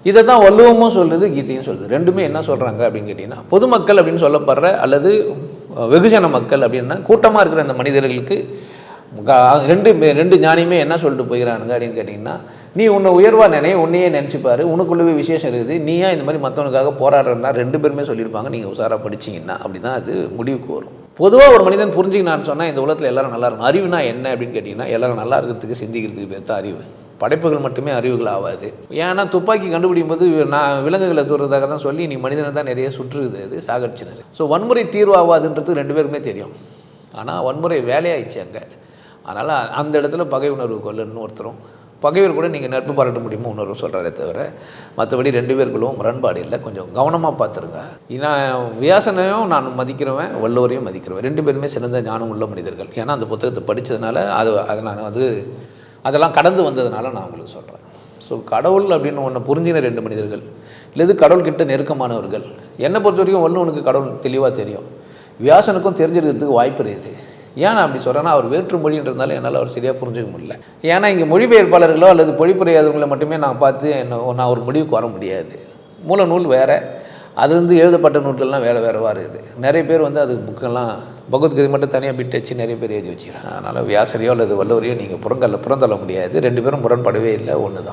இதை தான் வள்ளுவமும் சொல்லுது, கீதையும் சொல்லுது. ரெண்டுமே என்ன சொல்கிறாங்க அப்படின்னு கேட்டிங்கன்னா, பொதுமக்கள் அப்படின்னு சொல்லப்படுற அல்லது வெகுஜன மக்கள் அப்படின்னா கூட்டமாக இருக்கிற அந்த மனிதர்களுக்கு ரெண்டு ஞானியுமே என்ன சொல்லிட்டு போயிடறானுங்க அப்படின்னு கேட்டிங்கன்னா, நீ உன்னை உயர்வாக உன்னையே நினச்சிப்பாரு, உனக்குள்ளவே விசேஷம் இருக்குது, நீயா இந்த மாதிரி மற்றவனுக்காக போராடுறதா ரெண்டு பேருமே சொல்லியிருப்பாங்க. நீங்கள் உஷாராக படிச்சிங்கன்னா அப்படி தான் அது முடிவுக்கு வரும். பொதுவாக ஒரு மனிதன் புரிஞ்சுக்கினான்னு சொன்னால் இந்த உலகத்தில் எல்லோரும் நல்லா இருக்கும். அறிவுனா என்ன அப்படின்னு கேட்டிங்கன்னா, எல்லோரும் நல்லா இருக்கிறதுக்கு சிந்திக்கிறதுக்கு பேர் தான் அறிவு. படைப்புகள் மட்டுமே அறிவுகள் ஆகாது. ஏன்னா துப்பாக்கி கண்டுபிடிக்கும் போது நான் விலங்குகளை சுடுறதாக தான் சொல்லி நீ மனிதனை தான் நிறைய சுற்றுது, அது சாகடிச்சினது. ஸோ வன்முறை தீர்வாகாதுன்றது ரெண்டு பேருக்குமே தெரியும். ஆனால் வன்முறை வேலையாயிடுச்சு அங்கே. அதனால் அந்த இடத்துல பகை உணர்வு கொள்ளுன்னு ஒருத்தரும், பகைவர் கூட நீங்கள் நட்பு பாராட்ட முடியுமோ உணர்வு சொல்கிறாரே தவிர மற்றபடி ரெண்டு பேருக்குள்ளும் முரண்பாடு இல்லை. கொஞ்சம் கவனமாக பார்த்துருங்க. ஏன்னா வியாசனையும் நான் மதிக்கிறவன், வள்ளுவரையும் மதிக்கிறவன். ரெண்டு பேருமே சிறந்த ஞானம் உள்ள மனிதர்கள். ஏன்னா அந்த புத்தகத்தை படித்ததுனால அதை நான் அதெல்லாம் கடந்து வந்ததுனால நான் உங்களுக்கு சொல்கிறேன். ஸோ கடவுள் அப்படின்னு ஒன்று புரிஞ்சின ரெண்டு மனிதர்கள், இல்லது கடவுள்கிட்ட நெருக்கமானவர்கள். என்னை பொறுத்த வரைக்கும் வள்ளுவனுக்கு கடவுள் தெளிவாக தெரியும், வியாசனுக்கும் தெரிஞ்சிருக்கிறதுக்கு வாய்ப்பு இருக்குது. ஏன் அப்படி சொல்கிறேன்னா, அவர் வேற்று மொழின்றதுனால என்னால் அவர் சரியாக புரிஞ்சிக்க முடியல. ஏன்னா இங்கே மொழிபெயர்ப்பாளர்களோ அல்லது பொழிப்புரையாதவங்களை மட்டுமே நான் பார்த்து நான் ஒரு முடிவுக்கு வர முடியாது. மூல நூல் வேறு, அது எழுதப்பட்ட நூல்கள்லாம் வேறு இருக்குது. நிறைய பேர் அது புக்கெல்லாம் பகவத்கீதை மட்டும் தனியாக பிட் வச்சு நிறைய பேர் எழுதி வச்சுக்கிறாங்க. அதனால் வியாசரையோ அல்லது வள்ளுவரையோ நீங்கள் புறந்தள்ள முடியாது. ரெண்டு பேரும் முரண்படவே இல்லை, ஒன்று தான்.